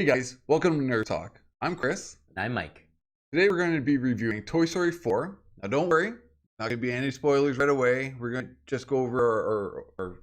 guys, welcome to Nerd Talk. I'm Chris. I'm Mike. Today we're going to be reviewing Toy Story 4. Now don't worry, not going to be any spoilers right away. We're going to just go over our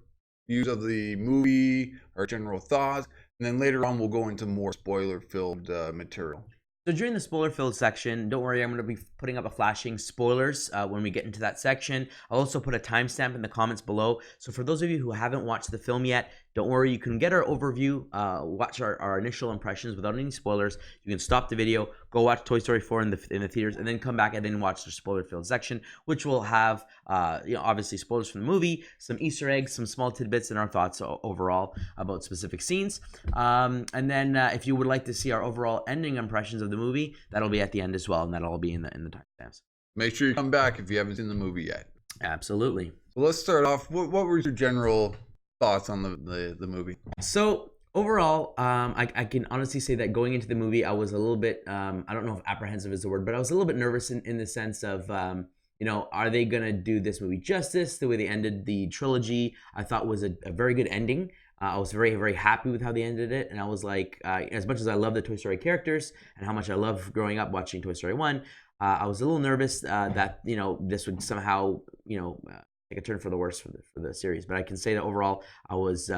views of the movie, our general thoughts, and then later on we'll go into more spoiler-filled material. So during the spoiler-filled section, don't worry, I'm going to be putting up a flashing spoilers when we get into that section. I'll also put a timestamp in the comments below. So for those of you who haven't watched the film yet, don't worry, you can get our overview, watch our initial impressions without any spoilers. You can stop the video, go watch Toy Story 4 in the theaters, and then come back and then watch the spoiler-filled section, which will have, obviously spoilers from the movie, some Easter eggs, some small tidbits, and our thoughts overall about specific scenes. And then if you would like to see our overall ending impressions of the movie, that'll be at the end as well, and that'll all be in the timestamps. Make sure you come back if you haven't seen the movie yet. Absolutely. So let's start off. What were your general thoughts on the movie? So overall, I can honestly say that going into the movie, I was a little bit, I don't know if apprehensive is the word, but I was a little bit nervous in the sense of, are they going to do this movie justice? The way they ended the trilogy, I thought was a very good ending. I was very, very happy with how they ended it. And I was like, as much as I love the Toy Story characters and how much I love growing up watching Toy Story 1, I was a little nervous that, this would somehow, take a turn for the worse for the series. But I can say that overall, I was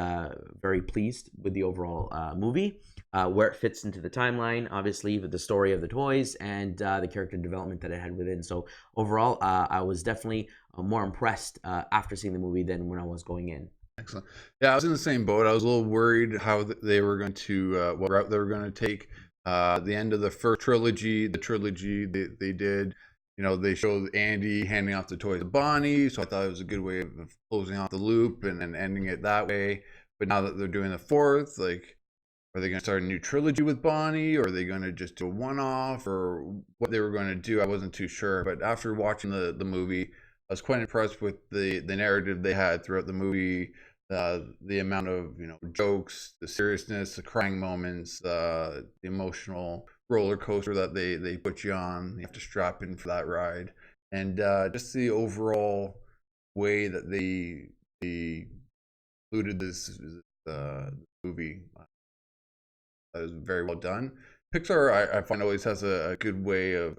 very pleased with the overall movie, where it fits into the timeline, obviously, with the story of the toys and the character development that it had within. So overall, I was definitely more impressed after seeing the movie than when I was going in. Excellent. Yeah, I was in the same boat. I was a little worried how they were going to, what route they were going to take. The end of the first trilogy, they did, they showed Andy handing off the toy to Bonnie. So I thought it was a good way of closing off the loop and ending it that way. But now that they're doing the fourth, like, are they going to start a new trilogy with Bonnie? Or are they going to just do a one-off? Or what they were going to do? I wasn't too sure. But after watching the movie, I was quite impressed with the narrative they had throughout the movie, the amount of jokes, the seriousness, the crying moments, the emotional roller coaster that they put you on. You have to strap in for that ride, and just the overall way that they included this movie was very well done. Pixar, I find, always has a good way of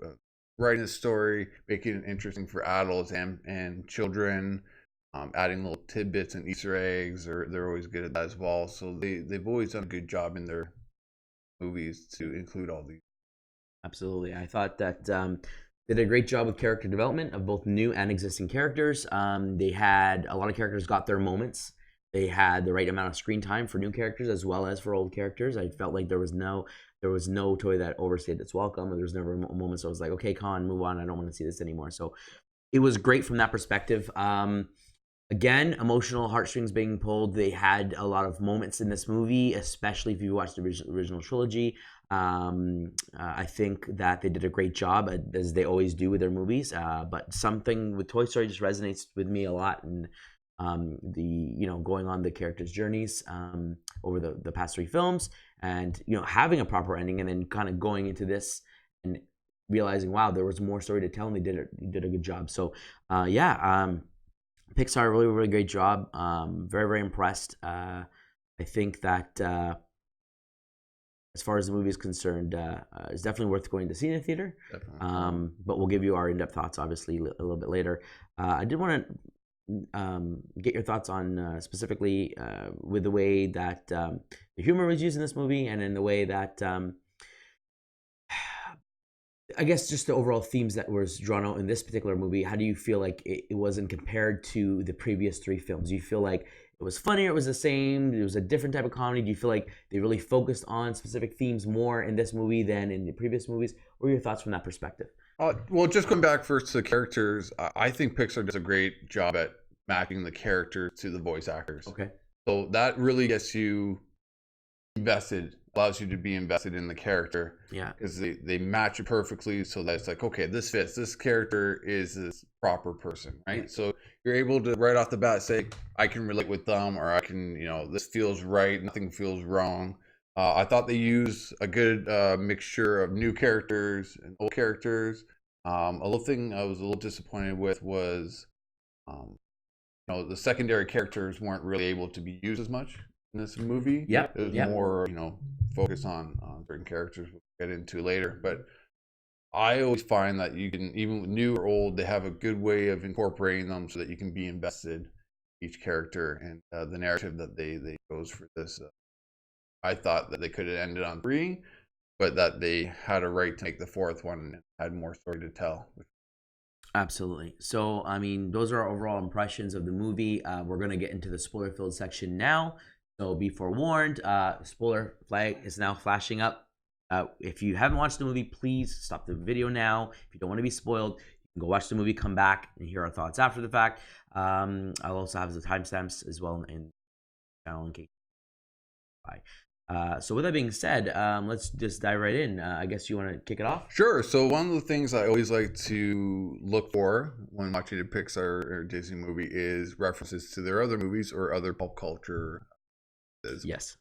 writing a story, making it interesting for adults and children, adding little tidbits and Easter eggs. They're always good at that as well. So they've always done a good job in their movies to include all these. Absolutely. I thought that they did a great job with character development of both new and existing characters. They had a lot of characters got their moments. They had the right amount of screen time for new characters as well as for old characters. I felt like there was no toy that overstayed its welcome, and there was never moments I was like, okay, Con, move on. I don't want to see this anymore. So it was great from that perspective. Again, emotional heartstrings being pulled. They had a lot of moments in this movie, especially if you watched the original trilogy. I think that they did a great job, as they always do with their movies. But something with Toy Story just resonates with me a lot, and going on the characters' journeys over the past three films, and having a proper ending, and then kind of going into this and realizing, wow, there was more story to tell, and they did a good job. So Pixar, really, really great job. Very, very impressed. I think that as far as the movie is concerned, it's definitely worth going to see in the theater. But we'll give you our in-depth thoughts, obviously, a little bit later. I did want to get your thoughts on specifically with the way that the humor was used in this movie, and in the way that I guess just the overall themes that was drawn out in this particular movie. How do you feel like it wasn't compared to the previous three films? Do you feel like it was funnier, it was the same, it was a different type of comedy? Do you feel like they really focused on specific themes more in this movie than in the previous movies? What are your thoughts from that perspective? Well, just going back first to the characters, I think Pixar does a great job at matching the character to the voice actors. Okay. So that really gets you invested, allows you to be invested in the character. Yeah. Because they match it perfectly, so that it's like, okay, this fits. This character is this proper person, right? Yeah. So you're able to right off the bat say, I can relate with them, or I can, this feels right, nothing feels wrong. I thought they used a good mixture of new characters and old characters. A little thing I was a little disappointed with was, the secondary characters weren't really able to be used as much in this movie. Yeah. It was more, focus on certain characters we'll get into later. But I always find that you can, even new or old, they have a good way of incorporating them so that you can be invested in each character and the narrative that they chose for this. I thought that they could have ended on 3, but that they had a right to make the 4th one and had more story to tell. Absolutely. So, I mean, those are our overall impressions of the movie. We're going to get into the spoiler-filled section now. So be forewarned, spoiler flag is now flashing up. If you haven't watched the movie, please stop the video now. If you don't want to be spoiled, you can go watch the movie, come back, and hear our thoughts after the fact. I'll also have the timestamps as well in the channel in case. So with that being said, let's just dive right in. I guess you want to kick it off? Sure. So one of the things I always like to look for when watching a Pixar or Disney movie is references to their other movies or other pop culture. Yes.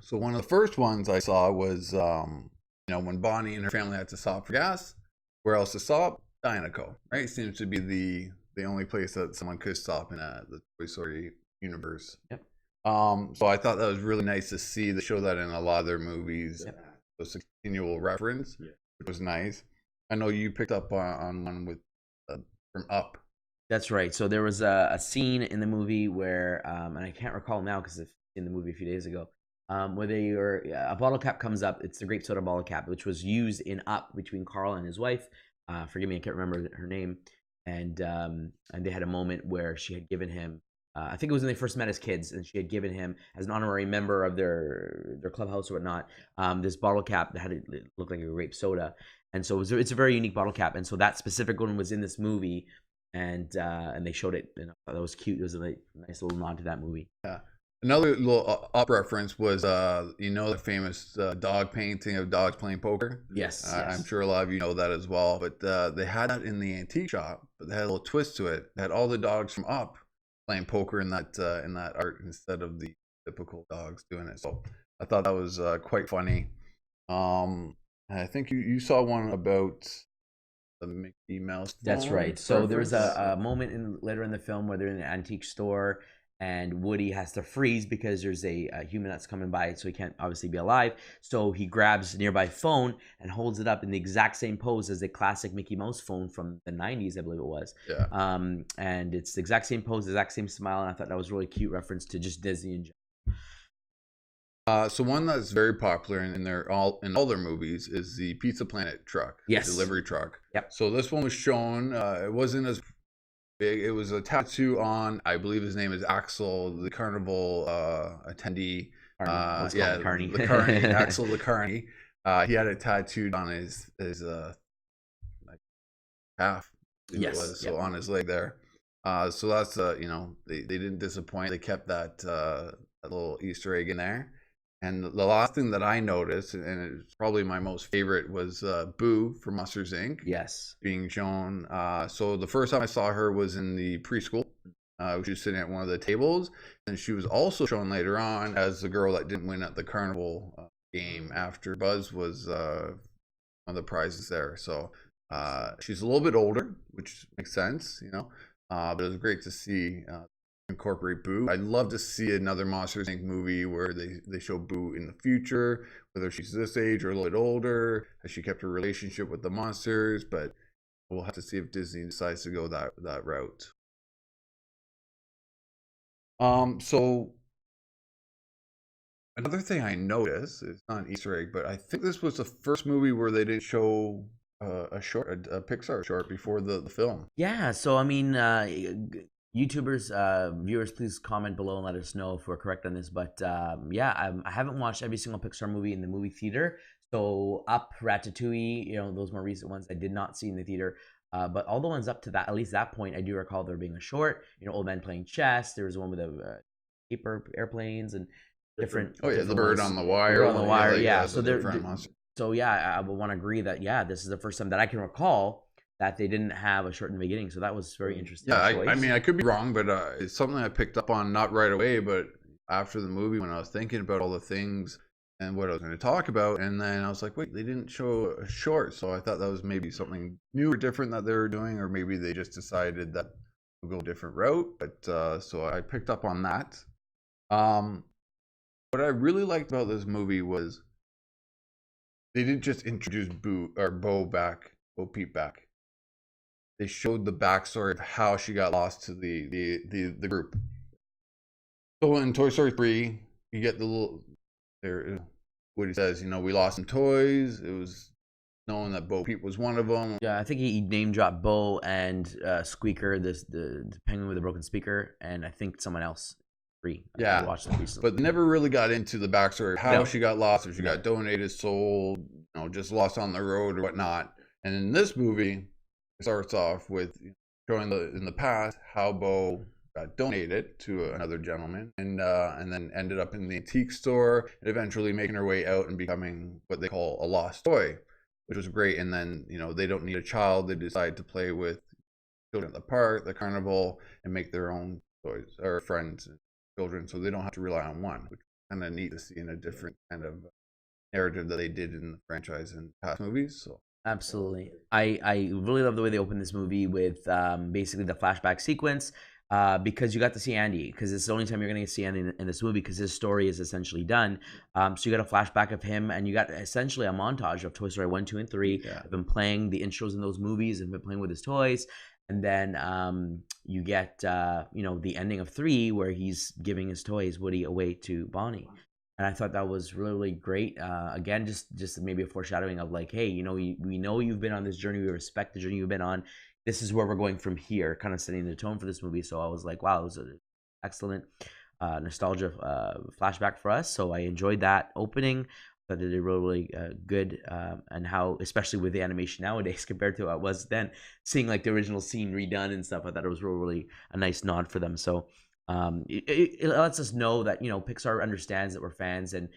So one of the first ones I saw was, when Bonnie and her family had to stop for gas. Where else to stop? Dynaco, right? Seems to be the only place that someone could stop in the Toy Story universe. Yep. So I thought that was really nice to see. They show that in a lot of their movies. Yep. So it's a continual reference, which was nice. I know you picked up on one with from Up. That's right. So there was a scene in the movie where, and I can't recall now because I've seen the movie a few days ago, where a bottle cap comes up. It's the grape soda bottle cap, which was used in Up between Carl and his wife. Forgive me, I can't remember her name. And they had a moment where she had given him, I think it was when they first met as kids, and she had given him, as an honorary member of their clubhouse or whatnot, this bottle cap that it looked like a grape soda. And so it's a very unique bottle cap. And so that specific one was in this movie, and they showed it, and I thought that was cute. It was a nice little nod to that movie. Yeah. Another little Up reference was, the famous dog painting of dogs playing poker. Yes, I'm sure a lot of you know that as well. But they had that in the antique shop, but they had a little twist to it. They had all the dogs from Up playing poker in that art instead of the typical dogs doing it. So I thought that was quite funny. I think you saw one about the Mickey Mouse. That's right. So there's a moment later in the film where they're in an antique store, and Woody has to freeze because there's a human that's coming by, so he can't obviously be alive. So he grabs a nearby phone and holds it up in the exact same pose as the classic Mickey Mouse phone from the 90s, I believe it was. Yeah. And it's the exact same pose, the exact same smile, and I thought that was a really cute reference to just Disney in general. So one that's very popular in all their movies is the Pizza Planet truck. Yes. The delivery truck. Yep. So this one was shown. It wasn't as big. It was a tattoo on, I believe his name is Axel, the carnival attendee. Carney. Axel the Carney. He had it tattooed on his calf. Yes. It was, so on his leg there. So that's they didn't disappoint. They kept that little Easter egg in there. And the last thing that I noticed, and it's probably my most favorite, was Boo from Monsters Inc. Yes. Being shown. So the first time I saw her was in the preschool. She was sitting at one of the tables. And she was also shown later on as the girl that didn't win at the carnival game after Buzz was one of the prizes there. So she's a little bit older, which makes sense, but it was great to see incorporate Boo. I'd love to see another Monsters Inc. movie where they show Boo in the future, whether she's this age or a little bit older. Has she kept her relationship with the monsters? But we'll have to see if Disney decides to go that route. So another thing I noticed, it's not an Easter egg, but I think this was the first movie where they didn't show a Pixar short before the film. Yeah. So I mean, YouTubers, viewers, please comment below and let us know if we're correct on this. But I haven't watched every single Pixar movie in the movie theater. So Up, Ratatouille, those more recent ones I did not see in the theater. But all the ones up to that, at least that point, I do recall there being a short. Old man playing chess. There was one with paper airplanes and different. Oh yeah, different the bird ones. on the wire. The bird on the wire. Yeah. So I would want to agree that this is the first time that I can recall that they didn't have a short in the beginning. So that was very interesting. Yeah, I mean, I could be wrong, but it's something I picked up on, not right away, but after the movie when I was thinking about all the things and what I was going to talk about. And then I was like, wait, they didn't show a short. So I thought that was maybe something new or different that they were doing, or maybe they just decided that we'll go a different route. But so I picked up on that. What I really liked about this movie was they didn't just introduce Bo Peep back. They showed the backstory of how she got lost to the group. So in Toy Story 3, you get the little there. What he says, we lost some toys. It was knowing that Bo Peep was one of them. Yeah, I think he name dropped Bo and Squeaker, the penguin with the broken speaker, and I think someone else. Free. I Yeah, watched it recently. but never really got into the backstory of how No. she got lost, if she got donated, sold, just lost on the road or whatnot. And in this movie, it starts off with showing in the past how Bo got donated to another gentleman, and then ended up in the antique store, and eventually making her way out and becoming what they call a lost toy, which was great. And then they don't need a child; they decide to play with children at the park, the carnival, and make their own toys or friends and children, so they don't have to rely on one, which is kind of neat to see in a different kind of narrative that they did in the franchise in past movies. So Absolutely. I really love the way they opened this movie with basically the flashback sequence because you got to see Andy, because it's the only time you're going to see Andy in this movie, because his story is essentially done. So you got a flashback of him, and you got essentially a montage of Toy Story 1, 2, and 3. Yeah. I've been playing the intros in those movies and been playing with his toys. And then you get, the ending of 3 where he's giving his toys, Woody, away to Bonnie. And I thought that was really, really great. Again, just maybe a foreshadowing of like, hey, we know you've been on this journey. We respect the journey you've been on. This is where we're going from here, kind of setting the tone for this movie. So I was like, wow, it was an excellent nostalgia flashback for us. So I enjoyed that opening. That they did really, really good, and how, especially with the animation nowadays compared to what it was then, seeing like the original scene redone and stuff, I thought it was really, really a nice nod for them. So it lets us know that Pixar understands that we're fans, and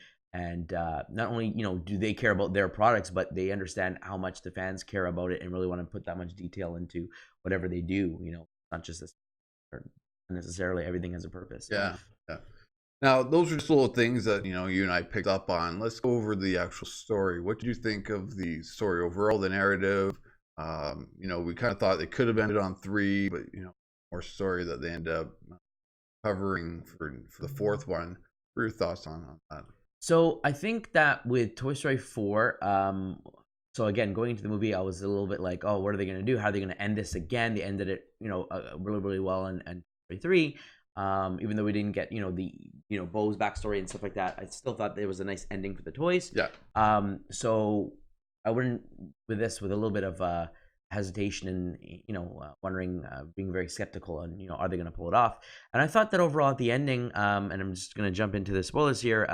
not only do they care about their products, but they understand how much the fans care about it and really want to put that much detail into whatever they do. Not just this, or necessarily everything has a purpose. yeah. Now, those are just little things that you and I picked up on. Let's go over the actual story. What did you think of the story overall, the narrative? We kind of thought they could have ended on 3, but more story that they end up covering for the 4th one. What are your thoughts on that? So I think that with Toy Story 4, so again, going into the movie, I was a little bit like, oh, what are they going to do? How are they going to end this again? They ended it, really, really well in Toy Story 3. Even though we didn't get, Bo's backstory and stuff like that, I still thought there was a nice ending for the toys. Yeah. So I wouldn't with a little bit of hesitation and wondering, being very skeptical on are they going to pull it off? And I thought that overall at the ending, and I'm just going to jump into the spoilers here.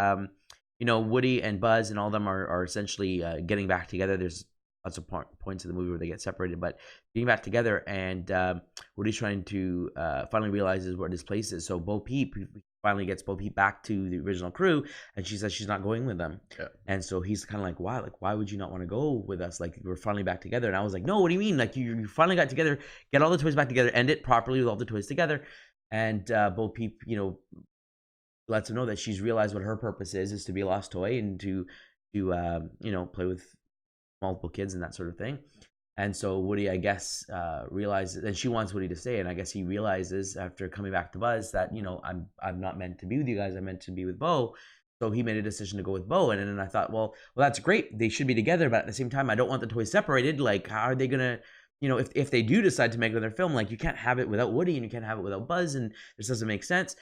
Woody and Buzz and all of them are essentially getting back together. There's lots of points in the movie where they get separated, but getting back together, and Woody's trying to finally realizes where this place is. So Bo Peep finally gets Bo Peep back to the original crew, and she says she's not going with them. Yeah. And so he's kind of like, why? Like, why would you not want to go with us? Like, we're finally back together. And I was like, no, what do you mean? Like, you finally got together, get all the toys back together, end it properly with all the toys together. And Bo Peep, lets him know that she's realized what her purpose is to be a lost toy and to play with multiple kids and that sort of thing. And so Woody, I guess, realizes, and she wants Woody to stay, and I guess he realizes after coming back to Buzz that I'm not meant to be with you guys. I'm meant to be with Bo. So he made a decision to go with Bo, and then I thought, well, that's great. They should be together, but at the same time, I don't want the toys separated. Like, how are they gonna, if they do decide to make another film, like you can't have it without Woody and you can't have it without Buzz, and this doesn't make sense.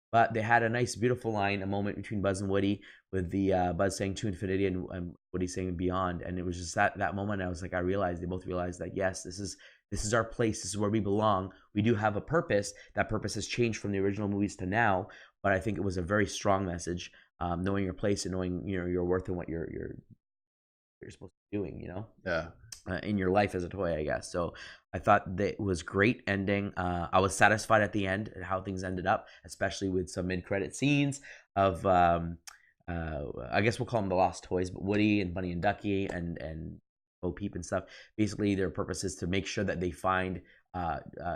But they had a nice, beautiful line, a moment between Buzz and Woody, with the Buzz saying to infinity and Woody saying beyond. And it was just that moment. I was like, they both realized that, yes, this is our place. This is where we belong. We do have a purpose. That purpose has changed from the original movies to now. But I think it was a very strong message, knowing your place and knowing your worth and what you're supposed to be doing. Yeah. In your life as a toy, I guess. So I thought that it was great ending. I was satisfied at the end at how things ended up, especially with some mid-credit scenes of, I guess we'll call them the Lost Toys, but Woody and Bunny and Ducky and Bo Peep and stuff. Basically, their purpose is to make sure that they find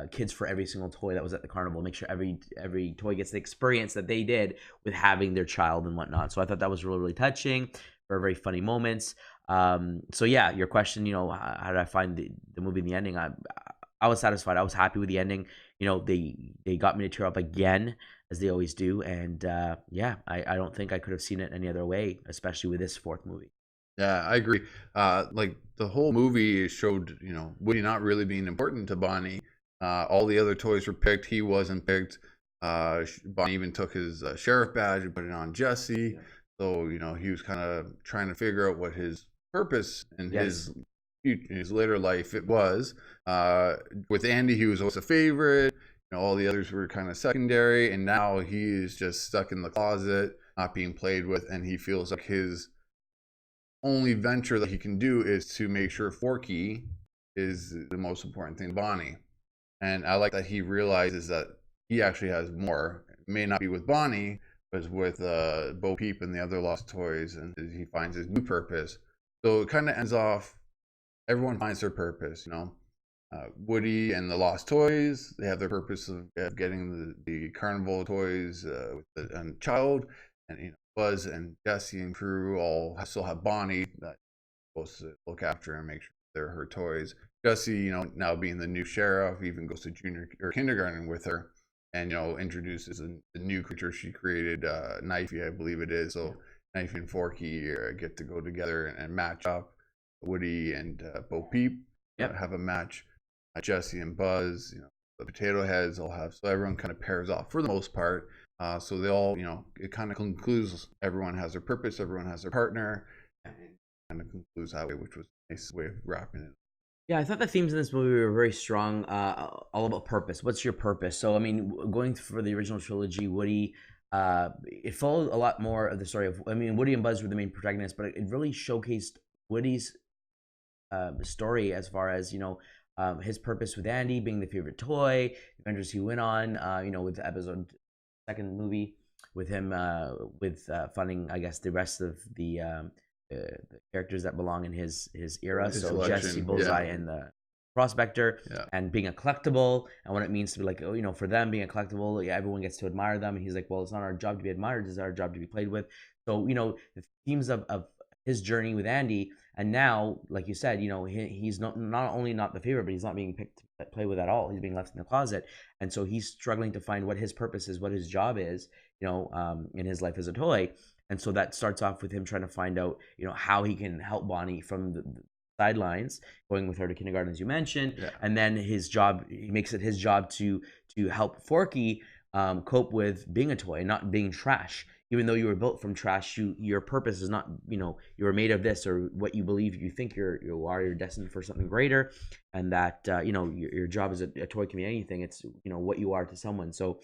kids for every single toy that was at the carnival, make sure every toy gets the experience that they did with having their child and whatnot. So I thought that was really, really touching. Very funny moments. So yeah, your question, how did I find the movie in the ending? I was satisfied. I was happy with the ending. They got me to tear up again, as they always do. And yeah, I don't think I could have seen it any other way, especially with this 4th movie. Yeah, I agree. Like the whole movie showed, you know, Woody not really being important to Bonnie. All the other toys were picked. He wasn't picked. Bonnie even took his sheriff badge and put it on Jesse. Yeah. So, you know, he was kind of trying to figure out what his purpose in Yes. his later life it was. With Andy, he was always a favorite. You know, all the others were kind of secondary, and now he is just stuck in the closet, not being played with, and he feels like his only venture that he can do is to make sure Forky is the most important thing to Bonnie. And I like that he realizes that he actually has more. It may not be with Bonnie, but with Bo Peep and the other lost toys, and he finds his new purpose. So it kind of ends off. Everyone finds their purpose, you know. Woody and the lost toys, they have their purpose of getting the carnival toys with the child, and you know, Buzz and Jesse and crew all still have Bonnie that supposed to look after and make sure they're her toys. Jesse, you know, now being the new sheriff, even goes to junior or kindergarten with her, and you know, introduces a new creature she created, Knifey, I believe it is. So Knifey and Forky get to go together and match up. Woody and Bo Peep Yep. have a match. Jesse and Buzz, you know, the Potato Heads all have. So everyone kind of pairs off for the most part. So they all, you know, it kind of concludes. Everyone has their purpose. Everyone has their partner. And kind of concludes that way, which was a nice way of wrapping it. Yeah, I thought the themes in this movie were very strong, all about purpose. What's your purpose? So, I mean, going for the original trilogy, Woody, it followed a lot more of the story of. I mean, Woody and Buzz were the main protagonists, but it really showcased Woody's story as far as his purpose with Andy being the favorite toy, adventures he went on. With the episode second movie with him with funding, I guess, the rest of the characters that belong in his era. His So selection, Jesse, Bullseye, yeah. and the Prospector, Yeah. and being a collectible, and what it means to be like, for them being a collectible, yeah, everyone gets to admire them. And he's like, well, it's not our job to be admired; it's our job to be played with. So the themes of his journey with Andy, and now, like you said, he's not only not the favorite, but he's not being picked to play with at all. He's being left in the closet, and so he's struggling to find what his purpose is, what his job is, in his life as a toy. And so that starts off with him trying to find out, how he can help Bonnie from the sidelines, going with her to kindergarten, as you mentioned. Yeah. And then his job, he makes it his job to help Forky cope with being a toy and not being trash. Even though you were built from trash, your purpose is not, you were made of this, or what you believe you think you're destined for something greater, and that your job as a toy can be anything. It's what you are to someone. So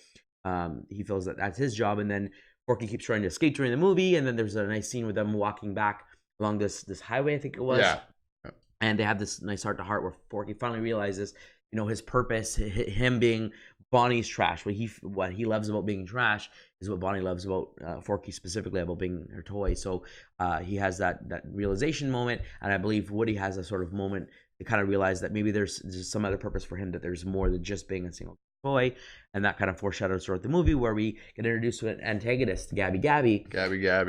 he feels that that's his job, and then Forky keeps trying to escape during the movie, and then there's a nice scene with them walking back along this highway, I think it was. Yeah. And they have this nice heart to heart where Forky finally realizes, his purpose, him being Bonnie's trash. What he loves about being trash is what Bonnie loves about Forky, specifically about being her toy. So he has that realization moment, and I believe Woody has a sort of moment to kind of realize that maybe there's some other purpose for him, that there's more than just being a single toy, and that kind of foreshadows throughout the movie, where we get introduced to an antagonist, Gabby, Gabby,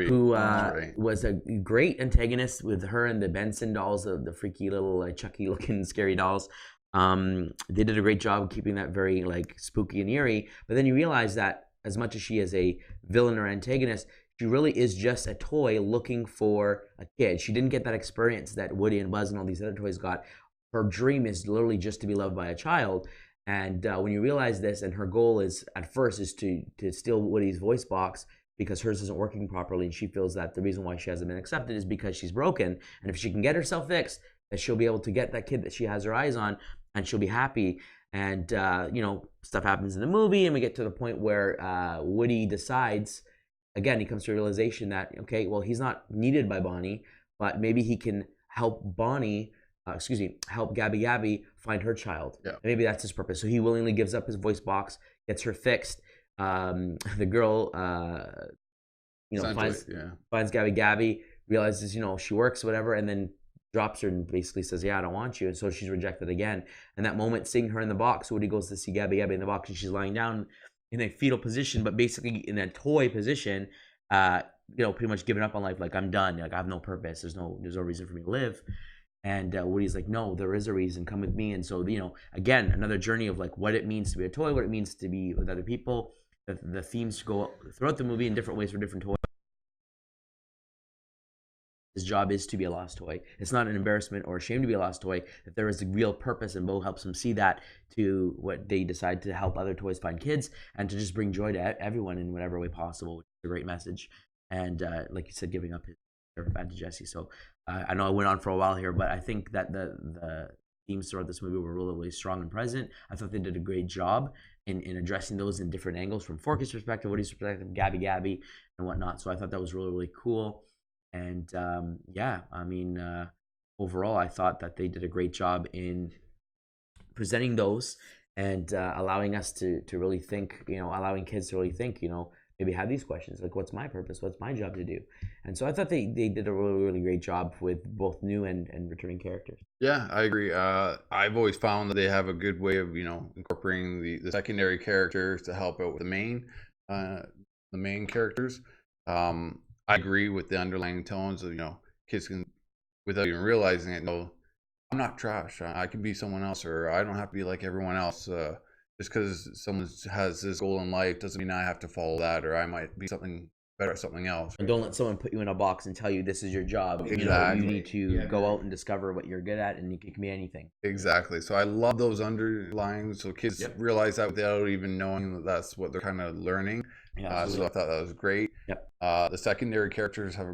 who right. was a great antagonist with her and the Benson dolls, the freaky little Chucky looking scary dolls. They did a great job of keeping that very spooky and eerie, but then you realize that as much as she is a villain or antagonist, she really is just a toy looking for a kid. She didn't get that experience that Woody and Buzz and all these other toys got. Her dream is literally just to be loved by a child. And when you realize this, and her goal is at first is to steal Woody's voice box, because hers isn't working properly, and she feels that the reason why she hasn't been accepted is because she's broken. And if she can get herself fixed, that she'll be able to get that kid that she has her eyes on, and she'll be happy. And stuff happens in the movie, and we get to the point where Woody decides, again, he comes to a realization that, okay, well, he's not needed by Bonnie, but maybe he can help help Gabby find her child. Yeah. And maybe that's his purpose. So he willingly gives up his voice box, gets her fixed. The girl, finds Gabby, realizes, she works, whatever, and then drops her and basically says, yeah, I don't want you. And so she's rejected again. And that moment, seeing her in the box, Woody goes to see Gabby in the box, and she's lying down in a fetal position, but basically in a toy position, pretty much giving up on life. Like, I'm done. Like, I have no purpose. There's no reason for me to live. And Woody's like, no, there is a reason. Come with me. And so, again, another journey of what it means to be a toy, what it means to be with other people. The themes go throughout the movie in different ways for different toys. his job is to be a lost toy. It's not an embarrassment or a shame to be a lost toy. That there is a real purpose, and Bo helps him see that to what they decide to help other toys find kids and to just bring joy to everyone in whatever way possible, which is a great message. And like you said, giving up his back to Jesse. So I know I went on for a while here, but I think that the themes throughout this movie were really, really strong and present. I thought they did a great job in addressing those in different angles, from Forky's perspective, Woody's perspective, Gabby, and whatnot. So I thought that was really, really cool. And yeah, I mean, overall, I thought that they did a great job in presenting those and allowing us to really think, allowing kids to really think, maybe have these questions like, what's my purpose? What's my job to do? And so I thought they did a really, really great job with both new and returning characters. Yeah, I agree. I've always found that they have a good way of, incorporating the secondary characters to help out with the main characters. I agree with the underlying tones of, kids can, without even realizing it, know, I'm not trash. I can be someone else, or I don't have to be like everyone else. Just because someone has this goal in life doesn't mean I have to follow that, or I might be something better at something else. And don't let someone put you in a box and tell you this is your job. Exactly. You need to go out and discover what you're good at, and it can be anything. Exactly. So I love those underlines, so kids realize that without even knowing that that's what they're kind of learning. Yeah, so I thought that was great. Yep. The secondary characters have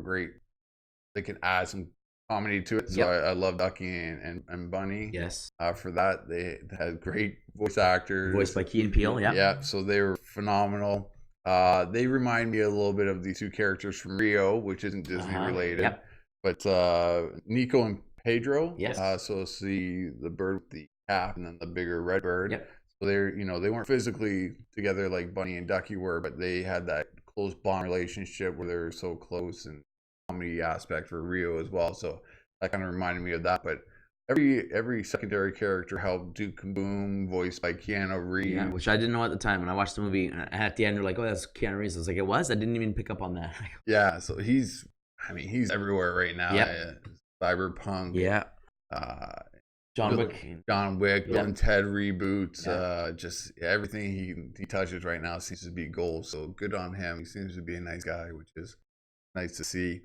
they can add some comedy to it. So I love Ducky and Bunny. Yes. For that, they had great voice actors. Voiced by Key and Peele. Yeah. Yeah. So they were phenomenal. They remind me a little bit of these two characters from Rio, which isn't Disney related. Yep. But Nico and Pedro. Yes. So see the bird with the cap and then the bigger red bird. Yep. So they're they weren't physically together like Bunny and Ducky were, but they had that close bond relationship where they're so close, and comedy aspect for Rio as well. So that kind of reminded me of that. But every secondary character helped. Duke and Boom, voiced by Keanu Reeves. Yeah, which I didn't know at the time when I watched the movie. And at the end, they're like, "Oh, that's Keanu Reeves." I was like, "It was." I didn't even pick up on that. Yeah, so he's everywhere right now. Yeah. Cyberpunk. Yeah. John Wick. Bill and Ted reboots. Just everything he touches right now seems to be gold. So good on him. He seems to be a nice guy, which is nice to see.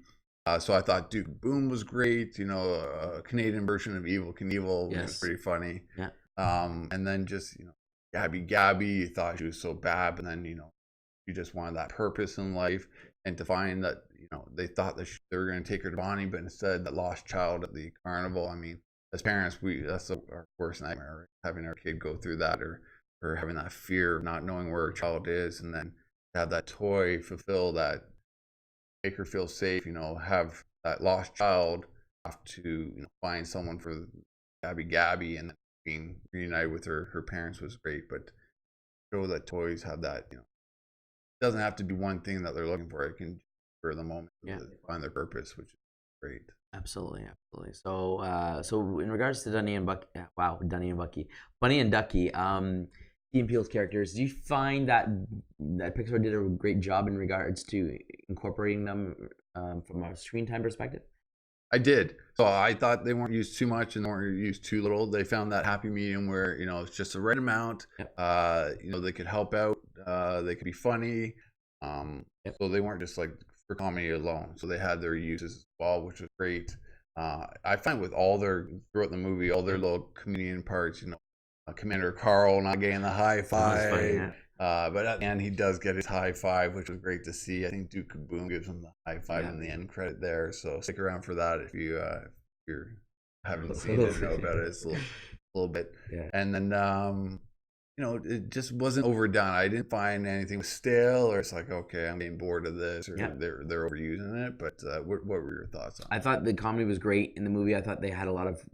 So I thought Duke Boom was great. A Canadian version of Evel Knievel, which was pretty funny. Yeah. And then just Gabby, you thought she was so bad, but then she just wanted that purpose in life, and to find that they thought that they were going to take her to Bonnie, but instead that lost child at the carnival. I mean, as parents, that's our worst nightmare, right? Having our kid go through that, or having that fear of not knowing where a child is, and then have that toy fulfill that, make her feel safe. Have that lost child have to find someone for Gabby, and being reunited with her parents was great. But show that toys have that. It doesn't have to be one thing that they're looking for. It can for the moment find their purpose, which is great. Absolutely. So in regards to Bunny and Ducky, Key and Peele's characters, do you find that Pixar did a great job in regards to incorporating them from a screen time perspective? I did. So I thought they weren't used too much and they weren't used too little. They found that happy medium where it's just the right amount. They could help out. They could be funny. So they weren't just like for comedy alone. So they had their uses as well, which was great. I find with throughout the movie, all their little comedian parts, Commander Carl not getting the high five. Funny, but at the end, he does get his high five, which was great to see. I think Duke Boom gives him the high five in the end credit there. So stick around for that if you haven't seen it or know about it. It's a little bit. Yeah. And then it just wasn't overdone. I didn't find anything stale, or it's like, okay, I'm getting bored of this, or they're overusing it. But what were your thoughts on it? I thought the comedy was great in the movie. I thought they had a lot of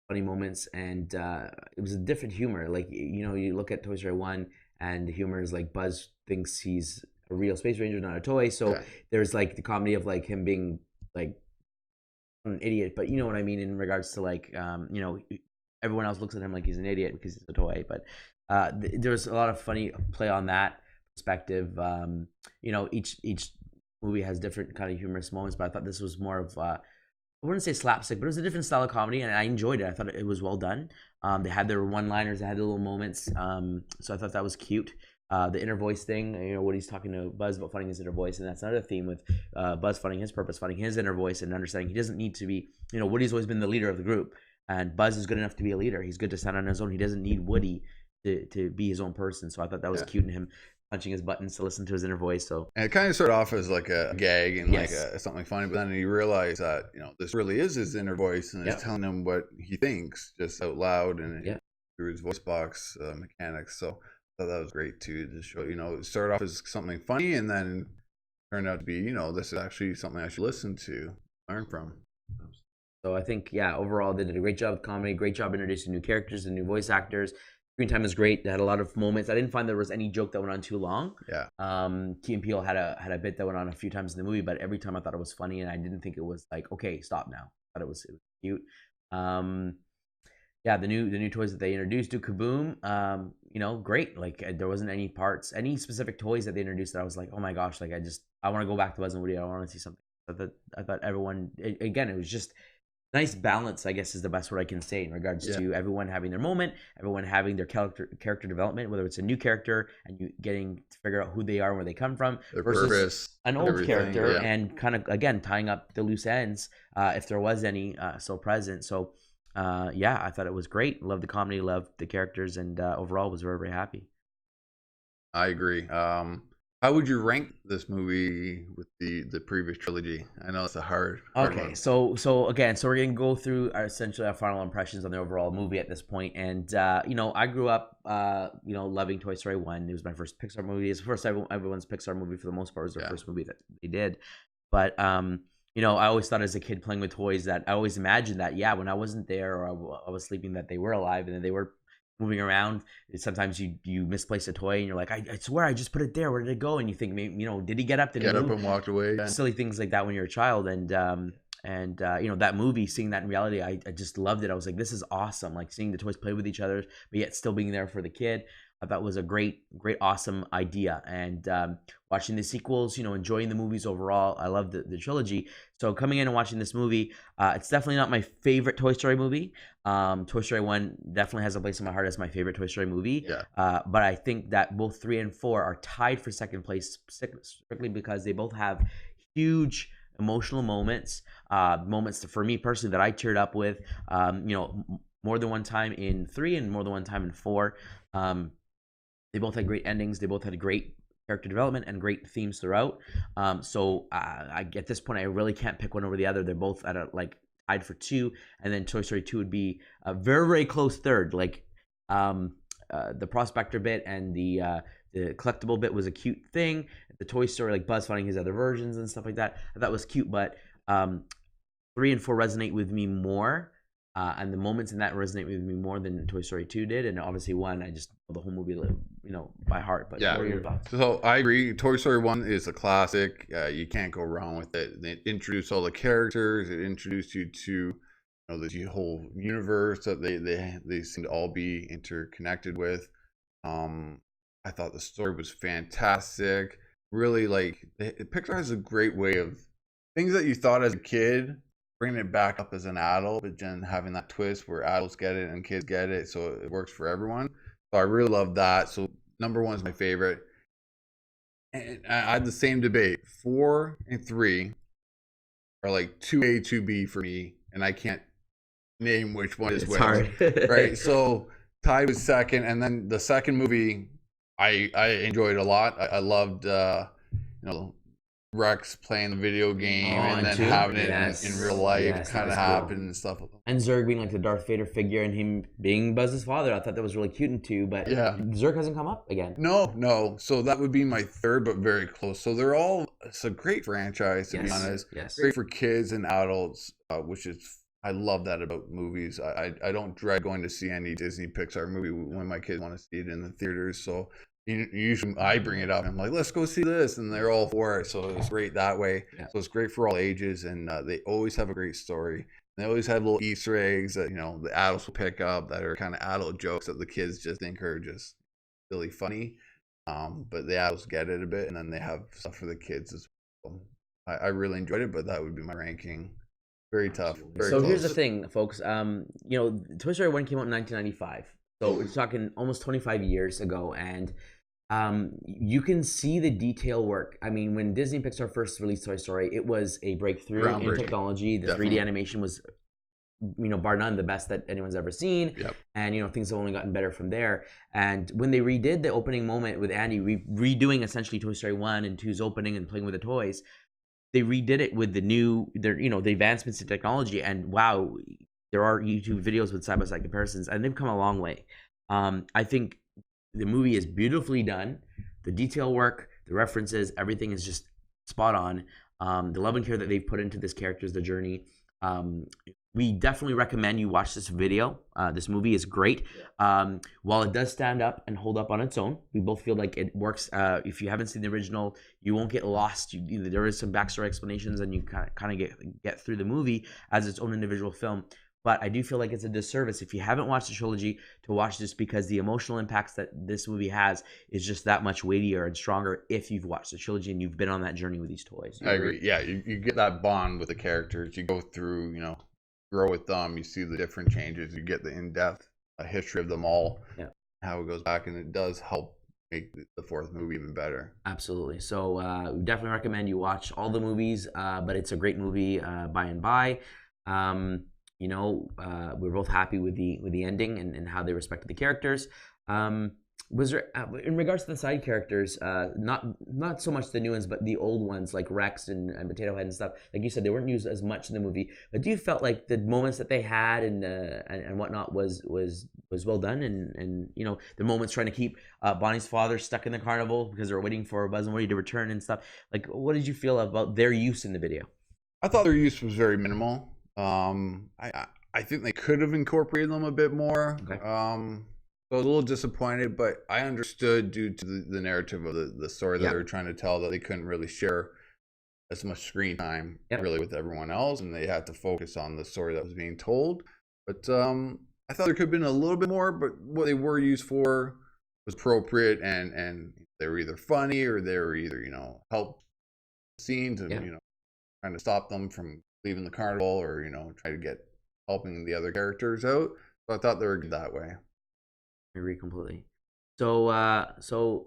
funny moments, and it was a different humor. Like, you look at Toy Story 1, and the humor is like Buzz thinks he's a real space ranger, not a toy. So there's like the comedy of like him being like an idiot, but you know what I mean in regards to like everyone else looks at him like he's an idiot because he's a toy. But there's a lot of funny play on that perspective. Each movie has different kind of humorous moments, but I thought this was more of I wouldn't say slapstick, but it was a different style of comedy, and I enjoyed it. I thought it was well done. They had their one-liners, they had their little moments, so I thought that was cute. the inner voice thing. You know, Woody's talking to Buzz about finding his inner voice, and that's another theme with Buzz finding his purpose, finding his inner voice, and understanding he doesn't need to be. You know, Woody's always been the leader of the group, and Buzz is good enough to be a leader. He's good to stand on his own. He doesn't need Woody to be his own person. So I thought that was cute in him punching his buttons to listen to his inner voice. So and it kind of started off as like a gag and Yes. like something funny, but then you realize that this really is his inner voice, and it's telling him what he thinks just out loud and through his voice box mechanics. So I thought that was great too, to show it started off as something funny and then turned out to be this is actually something I should listen to, learn from. So I think, overall they did a great job with comedy, great job introducing new characters and new voice actors. Screen time is great. They had a lot of moments. I didn't find there was any joke that went on too long. Key and Peele had a bit that went on a few times in the movie, but every time I thought it was funny, and I didn't think it was like, okay, stop now. I thought it was cute. The new toys that they introduced to Kaboom, great. Like there wasn't any specific toys that they introduced that I was like, oh my gosh, like I want to go back to Buzz and Woody. I want to see something. I thought everyone, again, it was just nice balance, I guess is the best word I can say in regards to everyone having their moment, everyone having their character development, whether it's a new character and you getting to figure out who they are and where they come from, their versus purpose, an old character and kind of, again, tying up the loose ends, if there was any still present. So I thought it was great. Loved the comedy, loved the characters, and overall was very, very happy. I agree. How would you rank this movie with the previous trilogy? I know it's a hard Okay, one. so we're gonna go through essentially our final impressions on the overall movie at this point. And I grew up loving Toy Story 1. It was my first Pixar movie. It's the first everyone's Pixar movie for the most part. It was their first movie that they did. But I always thought as a kid playing with toys that I always imagined that when I wasn't there or I was sleeping, that they were alive and that they were moving around. Sometimes you misplace a toy and you're like, I swear I just put it there. Where did it go? And you think, maybe, did he get up? Did he move? And walked away? Silly things like that when you're a child. And that movie, seeing that in reality, I just loved it. I was like, this is awesome. Like seeing the toys play with each other, but yet still being there for the kid. I thought was a great, awesome idea. And watching the sequels, enjoying the movies overall. I love the trilogy. So coming in and watching this movie, it's definitely not my favorite Toy Story movie. Toy Story 1 definitely has a place in my heart as my favorite Toy Story movie. But I think that both 3 and 4 are tied for second place strictly because they both have huge emotional moments. Moments for me personally that I teared up with, more than one time in 3 and more than one time in 4. They both had great endings. They both had great character development and great themes throughout. So at this point, I really can't pick one over the other. They're both at tied for 2, and then Toy Story 2 would be a very, very close third. Like the prospector bit and the collectible bit was a cute thing. The Toy Story, like Buzz finding his other versions and stuff like that, I thought was cute. But 3 and 4 resonate with me more. And the moments in that resonate with me more than Toy Story 2 did, and obviously 1, I just know the whole movie, by heart. But what are your thoughts? So I agree. Toy Story 1 is a classic. You can't go wrong with it. They introduced all the characters. It introduced you to the whole universe that they seem to all be interconnected with. I thought the story was fantastic. Really, Pixar has a great way of things that you thought as a kid, bringing it back up as an adult, but then having that twist where adults get it and kids get it, so it works for everyone. So I really love that. So number 1 is my favorite. And I had the same debate. 4 and 3 are like 2A, 2B for me, and I can't name which one is which. Hard. Right? So tied was second, and then the second movie I enjoyed a lot. I loved Rex playing the video game and then having it in real life kind of happen and stuff. And Zurg being like the Darth Vader figure and him being Buzz's father. I thought that was really cute in 2, but Zurg hasn't come up again. No. So that would be my third, but very close. So it's a great franchise, to be honest. Great for kids and adults, which is, I love that about movies. I don't dread going to see any Disney Pixar movie when my kids want to see it in the theaters. So usually I bring it up and I'm like, let's go see this, and they're all for it. So it's great that way. So it's great for all ages, and they always have a great story. They always have little Easter eggs that the adults will pick up that are kind of adult jokes that the kids just think are just really funny, but the adults get it a bit, and then they have stuff for the kids as well. I really enjoyed it, but that would be my ranking. Very tough. Very close. Here's the thing, folks. Toy Story 1 came out in 1995, so we're talking almost 25 years ago, and You can see the detail work. I mean, when Disney Pixar first released Toy Story, it was a breakthrough in technology. The 3D animation was, bar none, the best that anyone's ever seen. Yep. And, things have only gotten better from there. And when they redid the opening moment with Andy, redoing essentially Toy Story 1 and 2's opening and playing with the toys, they redid it with the advancements in technology. And wow, there are YouTube videos with side-by-side comparisons, and they've come a long way. I think the movie is beautifully done. The detail work, the references, everything is just spot on. The love and care that they've put into this character's the journey. We definitely recommend you watch this video. This movie is great. While it does stand up and hold up on its own, we both feel like it works. If you haven't seen the original, you won't get lost. There is some backstory explanations, and you kind of get through the movie as its own individual film. But I do feel like it's a disservice if you haven't watched the trilogy to watch this, because the emotional impacts that this movie has is just that much weightier and stronger if you've watched the trilogy and you've been on that journey with these toys. I agree. Yeah, you get that bond with the characters. You go through, grow with them. You see the different changes. You get the in-depth history of them all, how it goes back, and it does help make the fourth movie even better. Absolutely. So we definitely recommend you watch all the movies, but it's a great movie by and by. We're both happy with the ending and how they respected the characters. Was there, in regards to the side characters, not so much the new ones, but the old ones like Rex and Potato Head and stuff? Like you said, they weren't used as much in the movie. But do you felt like the moments that they had and whatnot was well done? And the moments trying to keep Bonnie's father stuck in the carnival because they're waiting for Buzz and Woody to return and stuff. Like, what did you feel about their use in the video? I thought their use was very minimal. I think they could have incorporated them a bit more. Okay. I was a little disappointed, but I understood due to the narrative of the story that they were trying to tell, that they couldn't really share as much screen time really with everyone else, and they had to focus on the story that was being told. But I thought there could have been a little bit more, but what they were used for was appropriate, and they were either funny or they were either, help scenes and, trying to stop them from leaving the carnival, or, try to get helping the other characters out. So I thought they were good that way. I agree completely. So,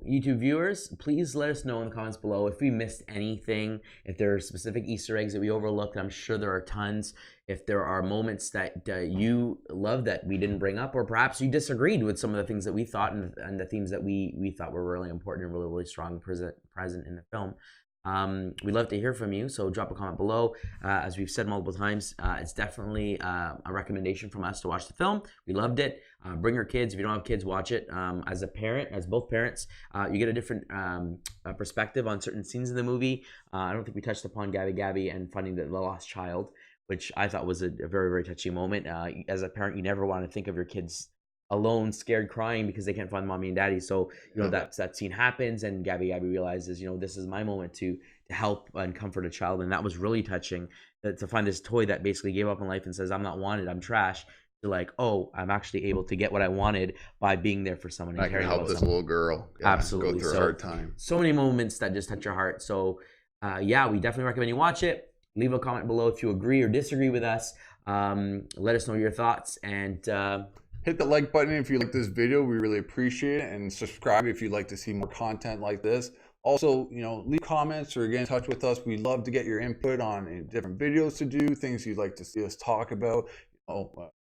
YouTube viewers, please let us know in the comments below if we missed anything, if there are specific Easter eggs that we overlooked. I'm sure there are tons. If there are moments that you love that we didn't bring up, or perhaps you disagreed with some of the things that we thought and the themes that we thought were really important and really, really strong present in the film. We'd love to hear from you, so drop a comment below. As we've said multiple times, it's definitely a recommendation from us to watch the film. We loved it. Bring your kids. If you don't have kids, watch it. As a parent, as both parents, you get a different perspective on certain scenes in the movie. I don't think we touched upon Gabby and finding the lost child, which I thought was a very, very touching moment. As a parent, you never want to think of your kids alone, scared, crying because they can't find mommy and daddy. So that scene happens, and Gabby realizes, this is my moment to help and comfort a child, and that was really touching. To find this toy that basically gave up on life and says, "I'm not wanted, I'm trash." To like, oh, I'm actually able to get what I wanted by being there for someone. And I can help this little girl. Absolutely, go through a hard time. So many moments that just touch your heart. So, we definitely recommend you watch it. Leave a comment below if you agree or disagree with us. Let us know your thoughts, and hit the like button if you like this video. We really appreciate it. And subscribe if you'd like to see more content like this. Also, leave comments or get in touch with us. We'd love to get your input on different videos to do, things you'd like to see us talk about.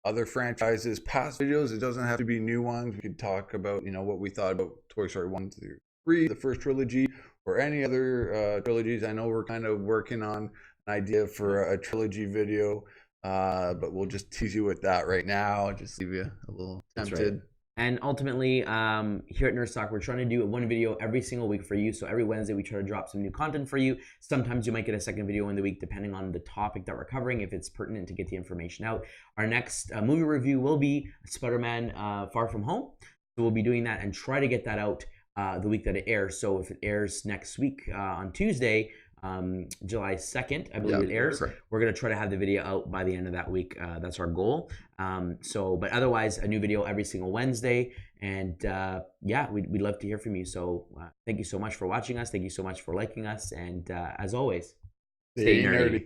Other franchises, past videos. It doesn't have to be new ones. We could talk about, what we thought about Toy Story 1 through 3, the first trilogy, or any other trilogies. I know we're kind of working on an idea for a trilogy video. But we'll just tease you with that right now. Just leave you a little tempted. Right. And ultimately, here at Nerd Stock, we're trying to do one video every single week for you. So every Wednesday, we try to drop some new content for you. Sometimes you might get a second video in the week, depending on the topic that we're covering, if it's pertinent to get the information out. Our next movie review will be Spider-Man Far From Home. So we'll be doing that and try to get that out the week that it airs. So if it airs next week on Tuesday, July 2nd, I believe it airs. Right. We're going to try to have the video out by the end of that week. That's our goal. But otherwise, a new video every single Wednesday. And we'd love to hear from you. So thank you so much for watching us. Thank you so much for liking us. And as always, stay nerdy.